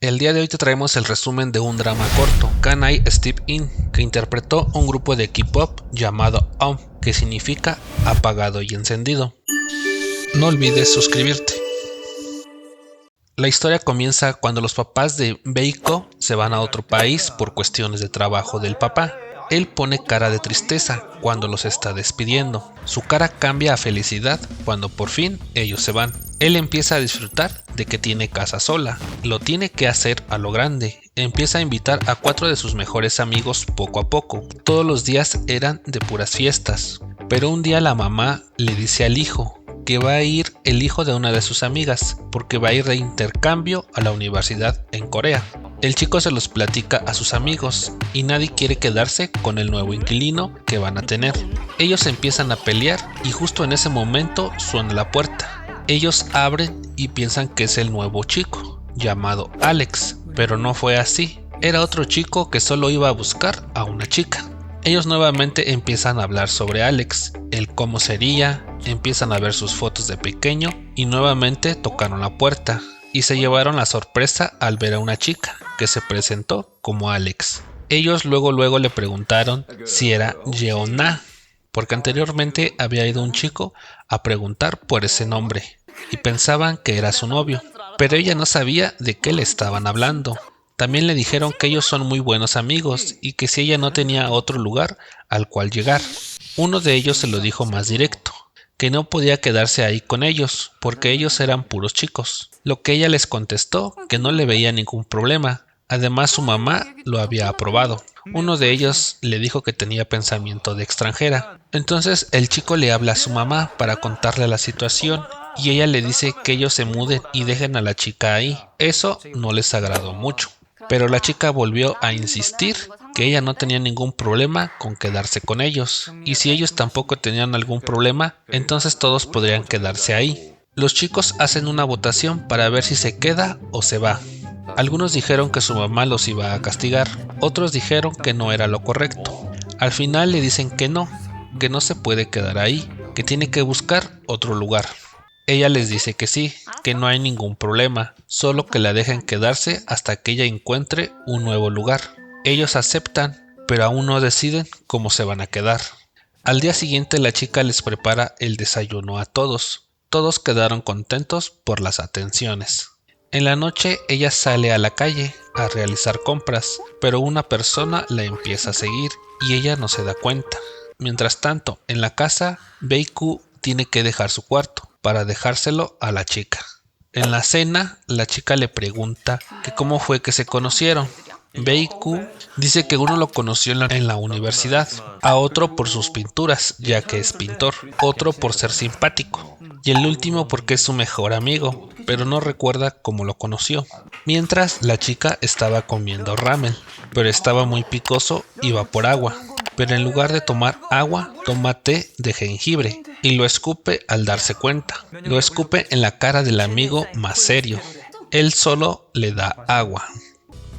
El día de hoy te traemos el resumen de un drama corto, Can I Step In, que interpretó un grupo de K-pop llamado OM, que significa apagado y encendido. No olvides suscribirte. La historia comienza cuando los papás de Beiko se van a otro país por cuestiones de trabajo del papá. Él pone cara de tristeza cuando los está despidiendo. Su cara cambia a felicidad cuando por fin ellos se van. Él empieza a disfrutar de que tiene casa sola. Lo tiene que hacer a lo grande. Empieza a invitar a 4 de sus mejores amigos poco a poco. Todos los días eran de puras fiestas. Pero un día la mamá le dice al hijo que va a ir el hijo de una de sus amigas, porque va a ir de intercambio a la universidad en Corea. El chico se los platica a sus amigos y nadie quiere quedarse con el nuevo inquilino que van a tener. Ellos empiezan a pelear y justo en ese momento suena la puerta. Ellos abren y piensan que es el nuevo chico, llamado Alex, pero no fue así. Era otro chico que solo iba a buscar a una chica. Ellos nuevamente empiezan a hablar sobre Alex, el cómo sería, empiezan a ver sus fotos de pequeño y nuevamente tocaron la puerta y se llevaron la sorpresa al ver a una chica que se presentó como Alex. Ellos luego le preguntaron si era Yeona, porque anteriormente había ido un chico a preguntar por ese nombre y pensaban que era su novio, pero ella no sabía de qué le estaban hablando. También le dijeron que ellos son muy buenos amigos y que si ella no tenía otro lugar al cual llegar. Uno de ellos se lo dijo más directo, que no podía quedarse ahí con ellos porque ellos eran puros chicos. Lo que ella les contestó que no le veía ningún problema. Además su mamá lo había aprobado. Uno de ellos le dijo que tenía pensamiento de extranjera. Entonces el chico le habla a su mamá para contarle la situación y ella le dice que ellos se muden y dejen a la chica ahí. Eso no les agradó mucho. Pero la chica volvió a insistir que ella no tenía ningún problema con quedarse con ellos, y si ellos tampoco tenían algún problema, entonces todos podrían quedarse ahí. Los chicos hacen una votación para ver si se queda o se va. Algunos dijeron que su mamá los iba a castigar, otros dijeron que no era lo correcto. Al final le dicen que no se puede quedar ahí, que tiene que buscar otro lugar. Ella les dice que sí, que no hay ningún problema, solo que la dejen quedarse hasta que ella encuentre un nuevo lugar. Ellos aceptan, pero aún no deciden cómo se van a quedar. Al día siguiente la chica les prepara el desayuno a todos. Todos quedaron contentos por las atenciones. En la noche ella sale a la calle a realizar compras, pero una persona la empieza a seguir y ella no se da cuenta. Mientras tanto, en la casa, Beiko tiene que dejar su cuarto para dejárselo a la chica. En la cena, la chica le pregunta que cómo fue que se conocieron. Beiko dice que uno lo conoció en la universidad, a otro por sus pinturas, ya que es pintor, otro por ser simpático, y el último porque es su mejor amigo, pero no recuerda cómo lo conoció. Mientras, la chica estaba comiendo ramen, pero estaba muy picoso y va por agua. Pero en lugar de tomar agua, toma té de jengibre y lo escupe al darse cuenta. Lo escupe en la cara del amigo más serio. Él solo le da agua.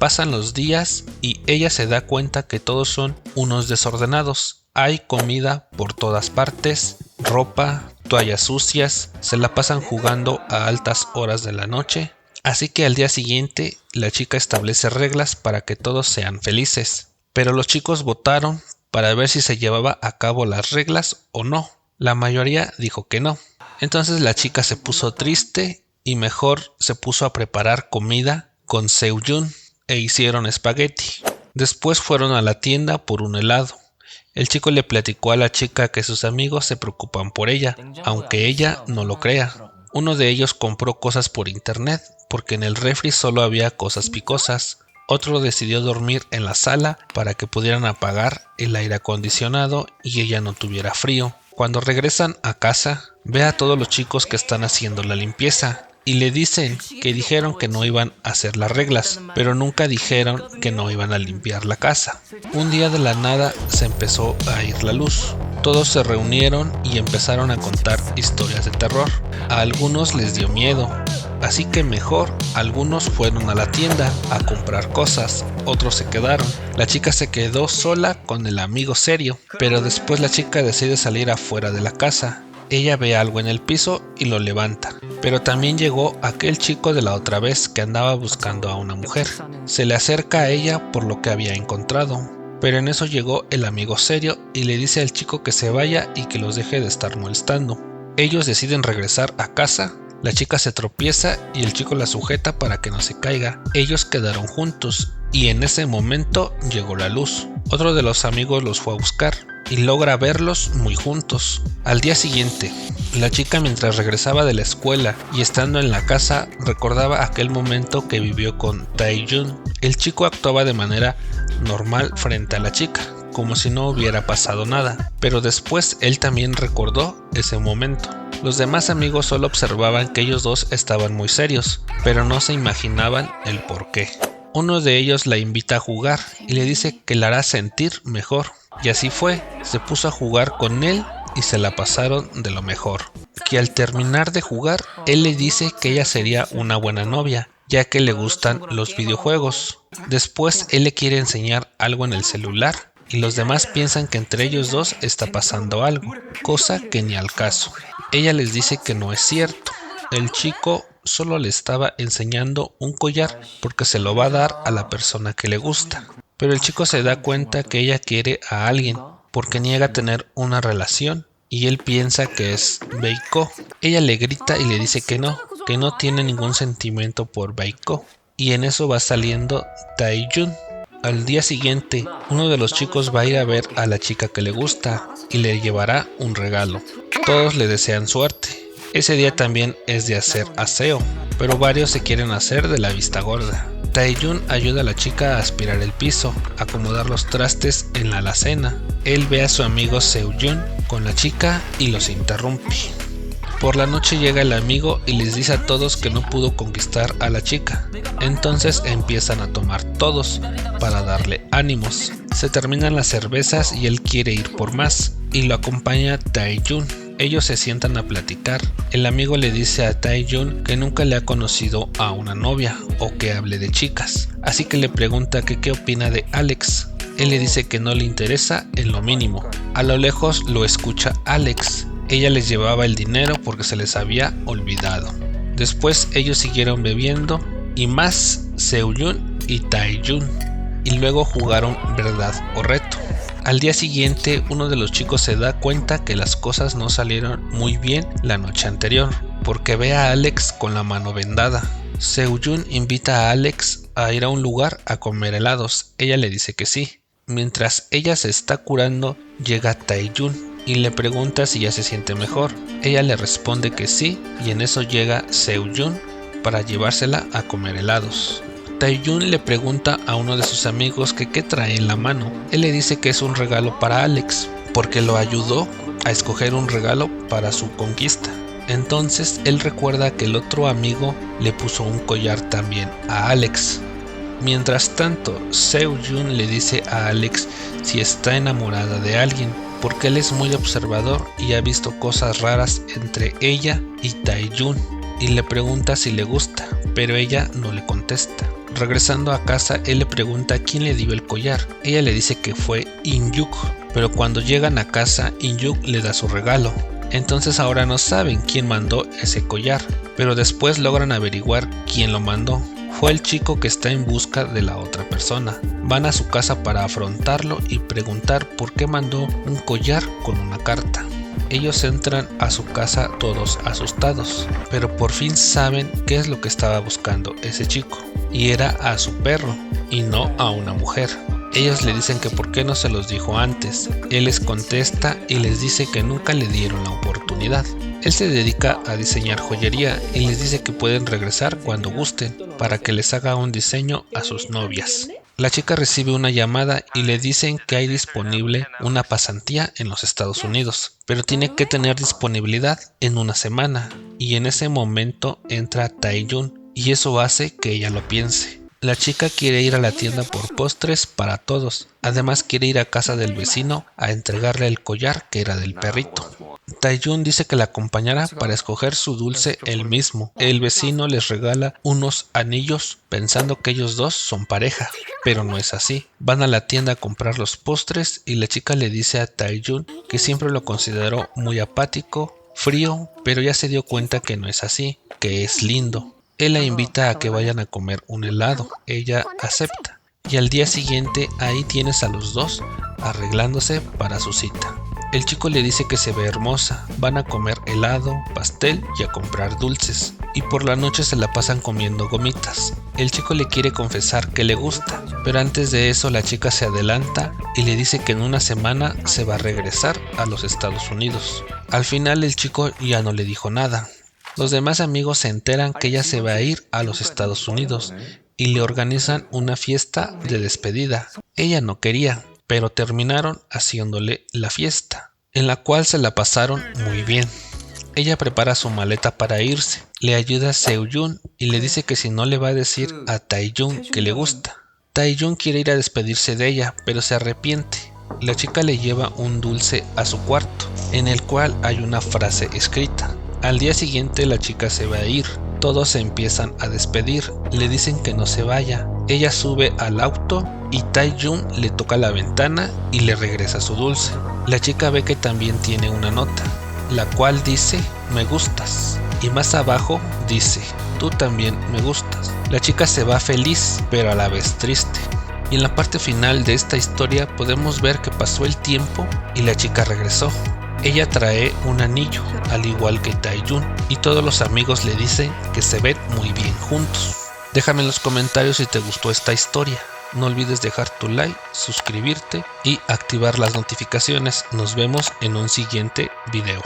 Pasan los días y ella se da cuenta que todos son unos desordenados. Hay comida por todas partes, ropa, toallas sucias, se la pasan jugando a altas horas de la noche. Así que al día siguiente la chica establece reglas para que todos sean felices. Pero los chicos votaron para ver si se llevaba a cabo las reglas o no. La mayoría dijo que no. Entonces la chica se puso triste y mejor se puso a preparar comida con Seohyun e hicieron espagueti. Después fueron a la tienda por un helado. El chico le platicó a la chica que sus amigos se preocupan por ella, aunque ella no lo crea. Uno de ellos compró cosas por internet porque en el refri solo había cosas picosas. Otro decidió dormir en la sala para que pudieran apagar el aire acondicionado y ella no tuviera frío. Cuando regresan a casa, ve a todos los chicos que están haciendo la limpieza y le dicen que dijeron que no iban a hacer las reglas, pero nunca dijeron que no iban a limpiar la casa. Un día de la nada se empezó a ir la luz. Todos se reunieron y empezaron a contar historias de terror. A algunos les dio miedo, así que mejor algunos fueron a la tienda a comprar cosas, otros se quedaron. La chica se quedó sola con el amigo serio, pero después la chica decide salir afuera de la casa Ella ve algo en el piso y lo levanta, pero también llegó aquel chico de la otra vez que andaba buscando a una mujer. Se le acerca a ella por lo que había encontrado, pero en eso llegó el amigo serio y le dice al chico que se vaya y que los deje de estar molestando. Ellos deciden regresar a casa. La chica se tropieza y el chico la sujeta para que no se caiga. Ellos quedaron juntos y en ese momento llegó la luz. Otro de los amigos los fue a buscar y logra verlos muy juntos. Al día siguiente, la chica mientras regresaba de la escuela y estando en la casa recordaba aquel momento que vivió con Tae-jun. El chico actuaba de manera normal frente a la chica, como si no hubiera pasado nada, pero después él también recordó ese momento. Los demás amigos solo observaban que ellos dos estaban muy serios, pero no se imaginaban el por qué. Uno de ellos la invita a jugar y le dice que la hará sentir mejor. Y así fue, se puso a jugar con él y se la pasaron de lo mejor. Que al terminar de jugar, él le dice que ella sería una buena novia, ya que le gustan los videojuegos. Después él le quiere enseñar algo en el celular y los demás piensan que entre ellos dos está pasando algo, cosa que ni al caso. Ella les dice que no es cierto. El chico solo le estaba enseñando un collar porque se lo va a dar a la persona que le gusta. Pero el chico se da cuenta que ella quiere a alguien porque niega tener una relación y él piensa que es Baekho. Ella le grita y le dice que no tiene ningún sentimiento por Baekho. Y en eso va saliendo Tae-jun. Al día siguiente, uno de los chicos va a ir a ver a la chica que le gusta y le llevará un regalo. Todos le desean suerte. Ese día también es de hacer aseo, pero varios se quieren hacer de la vista gorda. Tae-jun ayuda a la chica a aspirar el piso, acomodar los trastes en la alacena. Él ve a su amigo Seo-jun con la chica y los interrumpe. Por la noche llega el amigo y les dice a todos que no pudo conquistar a la chica. Entonces empiezan a tomar todos para darle ánimos. Se terminan las cervezas y él quiere ir por más y lo acompaña Tae-jun. Ellos se sientan a platicar. El amigo le dice a Tae-jun que nunca le ha conocido a una novia o que hable de chicas, así que le pregunta que qué opina de Alex. Él le dice que no le interesa en lo mínimo. A lo lejos lo escucha Alex. Ella les llevaba el dinero porque se les había olvidado. Después ellos siguieron bebiendo y más Seo-jun y Tae-jun y luego jugaron verdad o reto. Al día siguiente uno de los chicos se da cuenta que las cosas no salieron muy bien la noche anterior porque ve a Alex con la mano vendada. Seo-jun invita a Alex a ir a un lugar a comer helados. Ella le dice que sí. Mientras ella se está curando llega Tae-jun y le pregunta si ya se siente mejor. Ella le responde que sí y en eso llega Seo-jun para llevársela a comer helados. Tae-jun le pregunta a uno de sus amigos que qué trae en la mano. Él le dice que es un regalo para Alex porque lo ayudó a escoger un regalo para su conquista. Entonces él recuerda que el otro amigo le puso un collar también a Alex. Mientras tanto, Seo-jun le dice a Alex si está enamorada de alguien porque él es muy observador y ha visto cosas raras entre ella y Tae-jun y le pregunta si le gusta, pero ella no le contesta. Regresando a casa, él le pregunta quién le dio el collar. Ella le dice que fue In-yuk, pero cuando llegan a casa, In-yuk le da su regalo. Entonces ahora no saben quién mandó ese collar, pero después logran averiguar quién lo mandó. Fue el chico que está en busca de la otra persona. Van a su casa para afrontarlo y preguntar por qué mandó un collar con una carta. Ellos entran a su casa todos asustados, pero por fin saben qué es lo que estaba buscando ese chico, y era a su perro y no a una mujer. Ellos le dicen que por qué no se los dijo antes. Él les contesta y les dice que nunca le dieron la oportunidad. Él se dedica a diseñar joyería y les dice que pueden regresar cuando gusten para que les haga un diseño a sus novias. La chica recibe una llamada y le dicen que hay disponible una pasantía en los Estados Unidos, pero tiene que tener disponibilidad en una semana, y en ese momento entra Tae-jun y eso hace que ella lo piense. La chica quiere ir a la tienda por postres para todos, además quiere ir a casa del vecino a entregarle el collar que era del perrito. Tae-jun dice que la acompañará para escoger su dulce él mismo. El vecino les regala unos anillos pensando que ellos dos son pareja, pero no es así. Van a la tienda a comprar los postres y la chica le dice a Tae-jun que siempre lo consideró muy apático, frío, pero ya se dio cuenta que no es así, que es lindo. Él la invita a que vayan a comer un helado, ella acepta. Y al día siguiente ahí tienes a los dos arreglándose para su cita. El chico le dice que se ve hermosa, van a comer helado, pastel y a comprar dulces. Y por la noche se la pasan comiendo gomitas. El chico le quiere confesar que le gusta, pero antes de eso la chica se adelanta y le dice que en una semana se va a regresar a los Estados Unidos. Al final el chico ya no le dijo nada. Los demás amigos se enteran que ella se va a ir a los Estados Unidos y le organizan una fiesta de despedida. Ella no quería, pero terminaron haciéndole la fiesta, en la cual se la pasaron muy bien. Ella prepara su maleta para irse, le ayuda a Seo-jun y le dice que si no le va a decir a Tae-jun que le gusta. Tae-jun quiere ir a despedirse de ella, pero se arrepiente. La chica le lleva un dulce a su cuarto, en el cual hay una frase escrita. Al día siguiente la chica se va a ir, todos se empiezan a despedir, le dicen que no se vaya. Ella sube al auto y Tae-jun le toca la ventana y le regresa su dulce. La chica ve que también tiene una nota, la cual dice "me gustas", y más abajo dice "tú también me gustas". La chica se va feliz pero a la vez triste. Y en la parte final de esta historia podemos ver que pasó el tiempo y la chica regresó. Ella trae un anillo, al igual que Tae-jun, y todos los amigos le dicen que se ven muy bien juntos. Déjame en los comentarios si te gustó esta historia. No olvides dejar tu like, suscribirte y activar las notificaciones. Nos vemos en un siguiente video.